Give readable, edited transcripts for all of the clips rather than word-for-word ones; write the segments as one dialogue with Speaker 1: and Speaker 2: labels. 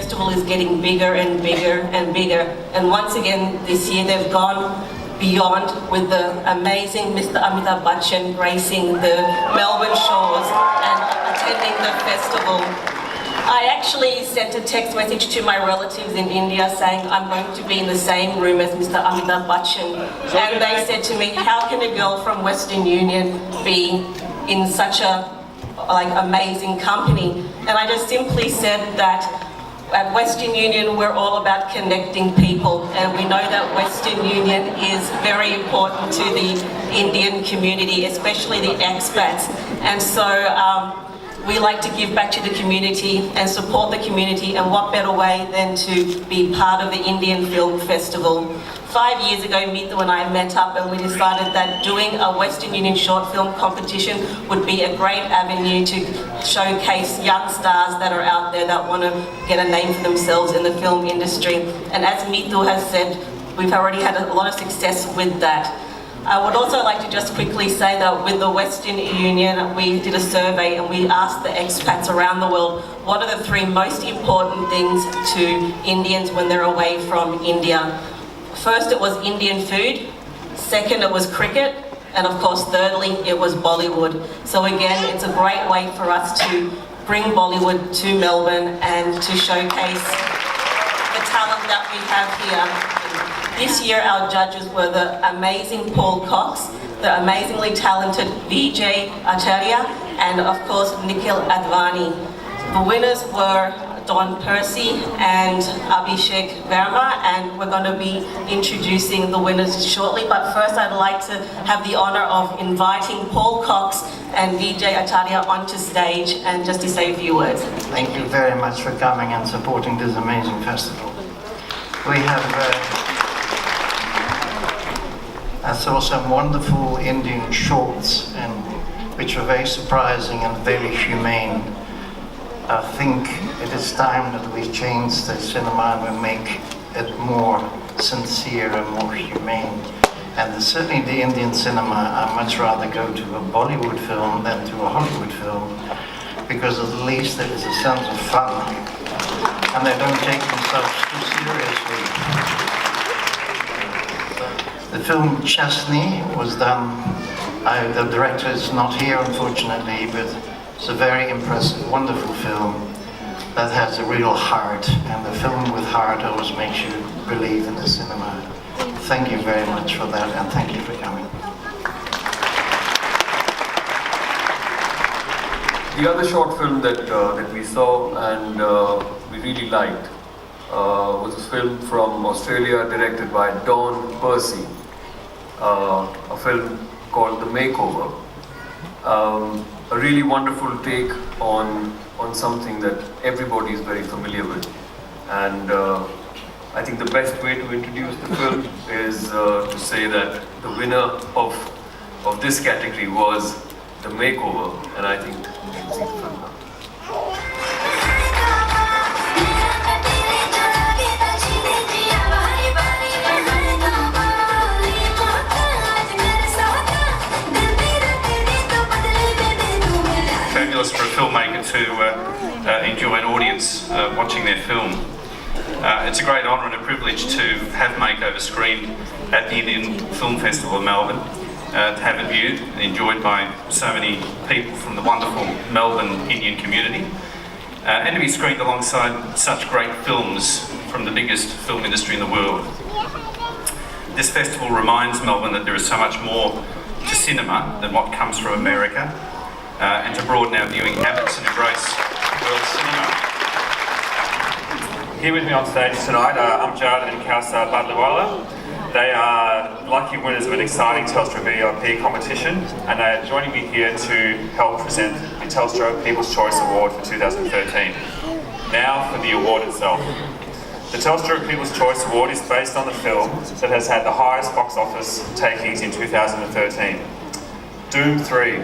Speaker 1: festival is getting bigger and bigger and bigger. And once again, this year they've gone beyond with the amazing Mr. Amitabh Bachchan gracing the Melbourne shores and attending the festival. I actually sent a text message to my relatives in India saying I'm going to be in the same room as Mr. Amitabh Bachchan. And they said to me, how can a girl from Western Union be in such a amazing company? And I just simply said that at Western Union we're all about connecting people, and we know that Western Union is very important to the Indian community, especially the expats. And so we like to give back to the community and support the community, and what better way than to be part of the Indian Film Festival. 5 years ago, Mithu and I met up and we decided that doing a Western Union short film competition would be a great avenue to showcase young stars that are out there that want to get a name for themselves in the film industry. And as Mithu has said, we've already had a lot of success with that. I would also like to just quickly say that with the Western Union, we did a survey and we asked the expats around the world, what are the 3 most important things to Indians when they're away from India? First, it was Indian food. Second, it was cricket. And of course, thirdly, it was Bollywood. So again, it's a great way for us to bring Bollywood to Melbourne and to showcase the talent that we have here. This year, our judges were the amazing Paul Cox, the amazingly talented Vjiay, Acharya, and of course, Nikhil Advani. The winners were Don Percy and Abhishek Verma, and we're going to be introducing the winners shortly. But first, I'd like to have the honor of inviting Paul Cox and Vjiay Acharya onto stage, and just to say a few words.
Speaker 2: Thank you very much for coming and supporting this amazing festival. We have I saw some wonderful Indian shorts, which are very surprising and very humane. I think it is time that we change the cinema and we make it more sincere and more humane. And certainly the Indian cinema, I much rather go to a Bollywood film than to a Hollywood film, because at least there is a sense of fun and they don't take themselves too seriously. The film Chesney was done, the director is not here unfortunately, but it's a very impressive, wonderful film that has a real heart, and the film with heart always makes you believe in the cinema. Thank you very much for that, and thank you for coming.
Speaker 3: The other short film that we saw and we really liked was a film from Australia directed by Don Percy. A film called The Makeover. A really wonderful take on something that everybody is very familiar with. And I think the best way to introduce the film is to say that the winner of this category was The Makeover, and I think you should see the film now.
Speaker 4: For a filmmaker to enjoy an audience watching their film. It's a great honour and a privilege to have Makeover screened at the Indian Film Festival of Melbourne, to have it viewed and enjoyed by so many people from the wonderful Melbourne Indian community, and to be screened alongside such great films from the biggest film industry in the world. This festival reminds Melbourne that there is so much more to cinema than what comes from America, and to broaden our viewing habits and embrace world cinema.
Speaker 5: Here with me on stage tonight are Amjad and Kausar Badliwala. They are lucky winners of an exciting Telstra VOP competition, and they are joining me here to help present the Telstra People's Choice Award for 2013. Now for the award itself. The Telstra People's Choice Award is based on the film that has had the highest box office takings in 2013, Doom 3.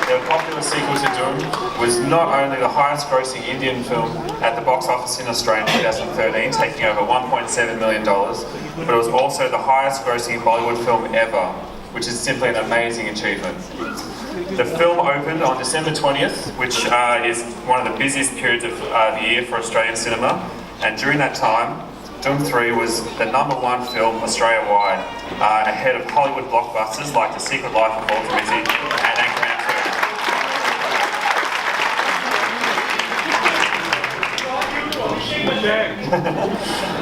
Speaker 5: The popular sequel to Doom was not only the highest grossing Indian film at the box office in Australia in 2013, taking over $1.7 million, but it was also the highest grossing Bollywood film ever, which is simply an amazing achievement. The film opened on December 20th, which is one of the busiest periods of the year for Australian cinema. And during that time, Doom 3 was the #1 film Australia-wide, ahead of Hollywood blockbusters like The Secret Life of Walter Mitty and Anchorman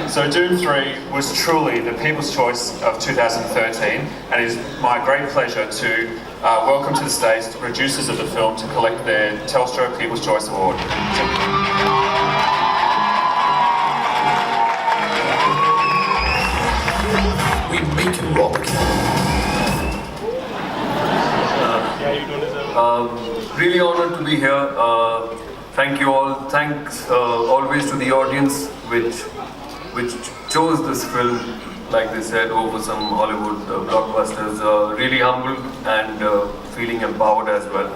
Speaker 5: 2. So Doom 3 was truly the people's choice of 2013, and it is my great pleasure to welcome to the stage the producers of the film to collect their Telstra People's Choice Award.
Speaker 6: We make him rock.
Speaker 3: Really honored to be here. Thank you all. Thanks always to the audience which chose this film, like they said, over some Hollywood blockbusters. Really humbled and feeling empowered as well.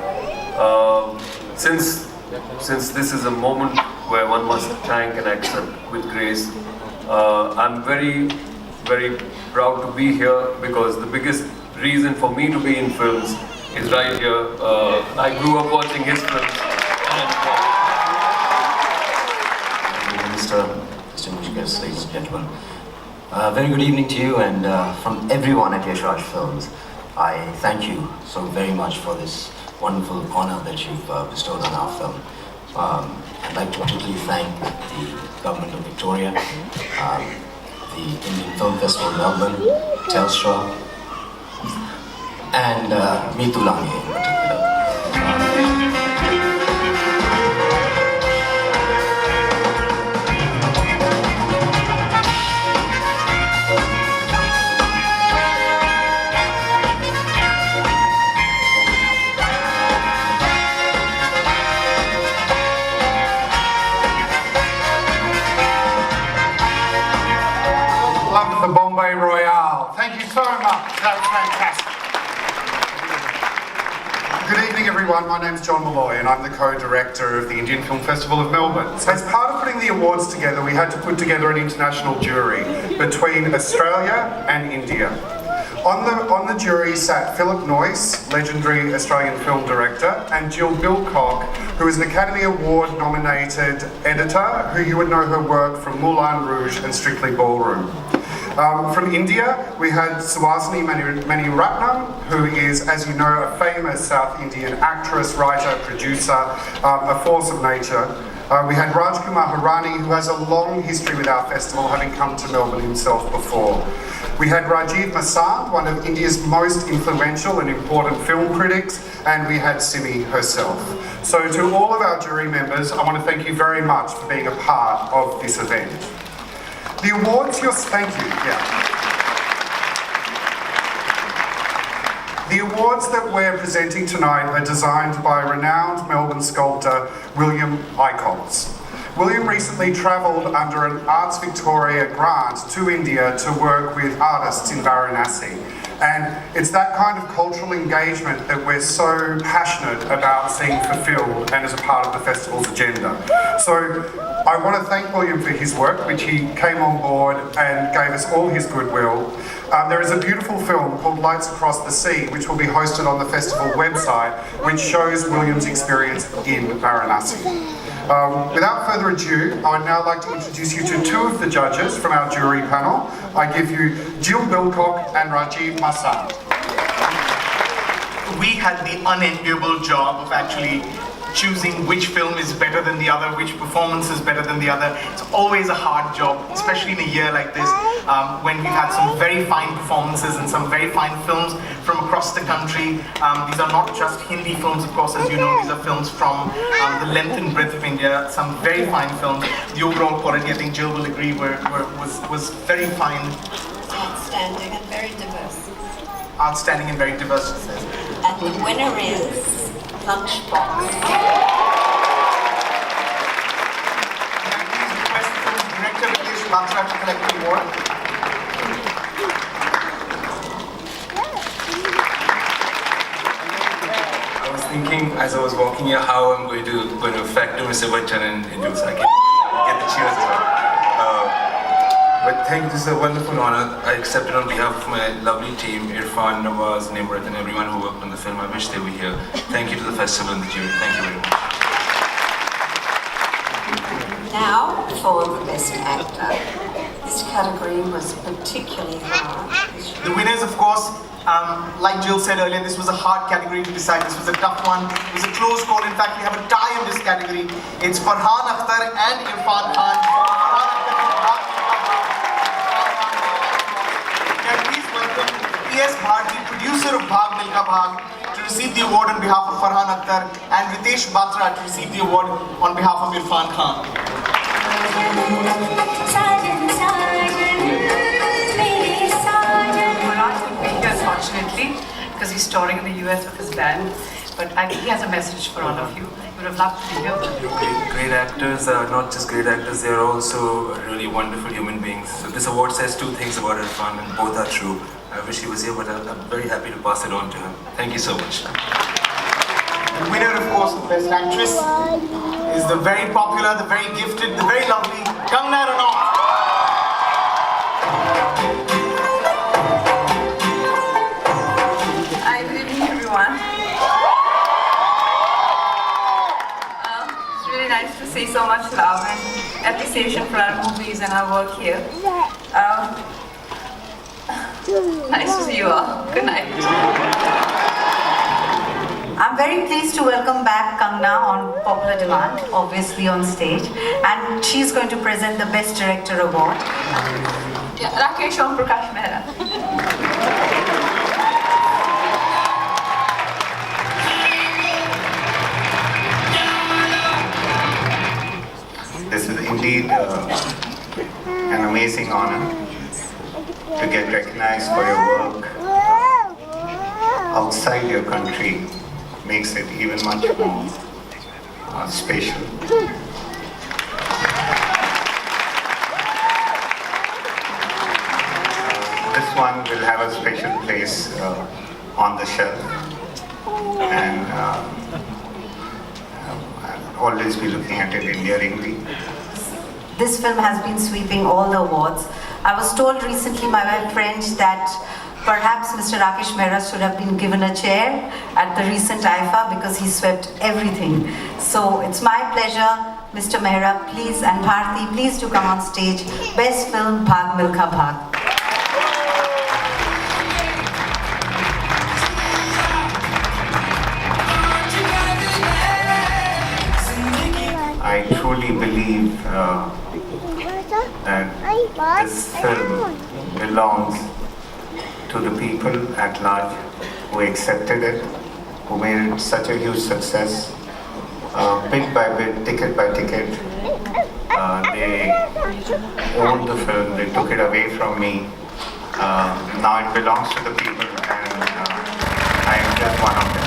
Speaker 3: Since this is a moment where one must thank and accept with grace, I'm very proud to be here because the biggest reason for me to be in films is right here. I grew up watching his films.
Speaker 6: Mr. Distinguished guests, ladies and gentlemen. Very good evening to you, and from everyone at Yash Films, I thank you so very much for this wonderful honor that you've bestowed on our film. I'd like to particularly thank the Government of Victoria, the Indian Film Festival Melbourne, Telstra, and Meetu Lange in particular.
Speaker 7: Love the Bombay Royale. Thank you so much. That was fantastic. Good evening, everyone. My name's John Malloy, and I'm the co-director of the Indian Film Festival of Melbourne. So as part of putting the awards together, we had to put together an international jury between Australia and India. On the jury sat Philip Noyce, legendary Australian film director, and Jill Bilcock, who is an Academy Award nominated editor, who you would know her work from Moulin Rouge and Strictly Ballroom. From India, we had Suhasini Maniratnam, who is, as you know, a famous South Indian actress, writer, producer, a force of nature. We had Rajkumar Hirani, who has a long history with our festival, having come to Melbourne himself before. We had Rajiv Masand, one of India's most influential and important film critics, and we had Simi herself. So to all of our jury members, I want to thank you very much for being a part of this event. The awards, thank you, The awards that we're presenting tonight are designed by renowned Melbourne sculptor William Eichholz. William recently travelled under an Arts Victoria grant to India to work with artists in Varanasi. And it's that kind of cultural engagement that we're so passionate about seeing fulfilled and as a part of the festival's agenda. So I want to thank William for his work, which he came on board and gave us all his goodwill. There is a beautiful film called Lights Across the Sea, which will be hosted on the festival website, which shows William's experience in Varanasi. Without further ado, I would now like to introduce you to two of the judges from our jury panel. I give you Jill Bilcock and Rajiv Masand.
Speaker 8: We had the unenviable job of actually choosing which film is better than the other, which performance is better than the other. It's always a hard job, especially in a year like this, when we've had some very fine performances and some very fine films from across the country. These are not just Hindi films, of course, as you know, these are films from the length and breadth of India, some very fine films. The overall quality, I think Jill will agree, was very fine.
Speaker 9: Outstanding and very diverse.
Speaker 8: Outstanding and very diverse, she says.
Speaker 9: And the winner is Lunchbox.
Speaker 8: Request from Director Rakeysh to collect the award.
Speaker 10: I was thinking as I was walking here how I'm going to factor Mr. Bachchan into so I can get the cheers as well. But Thank you. This is a wonderful honor. I accept it on behalf of my lovely team, Irfan, Nawaz, Nimrat, and everyone who worked on the film. I wish they were here. Thank you to the festival and the jury. Thank you very much.
Speaker 9: Now for the Best Actor. This category was particularly hard.
Speaker 8: The winners, of course, like Jill said earlier, this was a hard category to decide. This was a tough one. It was a close call. In fact, we have a tie in this category. It's Farhan Akhtar and Irfan Khan. Can I please welcome P.S. Bharti, producer of Bhag Milka Bhag, to receive the award on behalf of Farhan Akhtar, and Ritesh Batra to receive the award on behalf of Irfan Khan.
Speaker 11: Unfortunately, because he's touring in the US with his band, but I think he has a message for all of you. We would have loved to be here.
Speaker 10: Great actors are not just great actors, they are also really wonderful human beings. So this award says two things about Irfan, and both are true. I wish he was here, but I'm very happy to pass it on to him. Thank you so much.
Speaker 8: The winner, of course, of Best Actress is the very popular, the very gifted, the very lovely Kangana Ranaut.
Speaker 11: Hi, good evening, everyone. It's really nice to see so much love and appreciation for our movies and our work here. Nice to see you all. Good night.
Speaker 12: I'm very pleased to welcome back Kangana on popular demand, obviously on stage, and she's going to present the Best Director Award.
Speaker 11: Yeah, Rakeysh, Omprakash, Mehra.
Speaker 2: This is indeed an amazing honor to get recognized for your work outside your country. Makes it even much more special. This one will have a special place on the shelf, and I'll always be looking at it endearingly.
Speaker 12: This film has been sweeping all the awards. I was told recently by my friend that perhaps Mr. Rakeysh Mehra should have been given a chair at the recent IFFM because he swept everything. So it's my pleasure, Mr. Mehra, please, and Bharti, please do come on stage. Best Film, Bhag Milka Bhag.
Speaker 2: I truly believe that this film belongs to the people at large who accepted it, who made it such a huge success. Bit by bit, ticket by ticket, they owned the film, they took it away from me. Now it belongs to the people, and I am just one of them.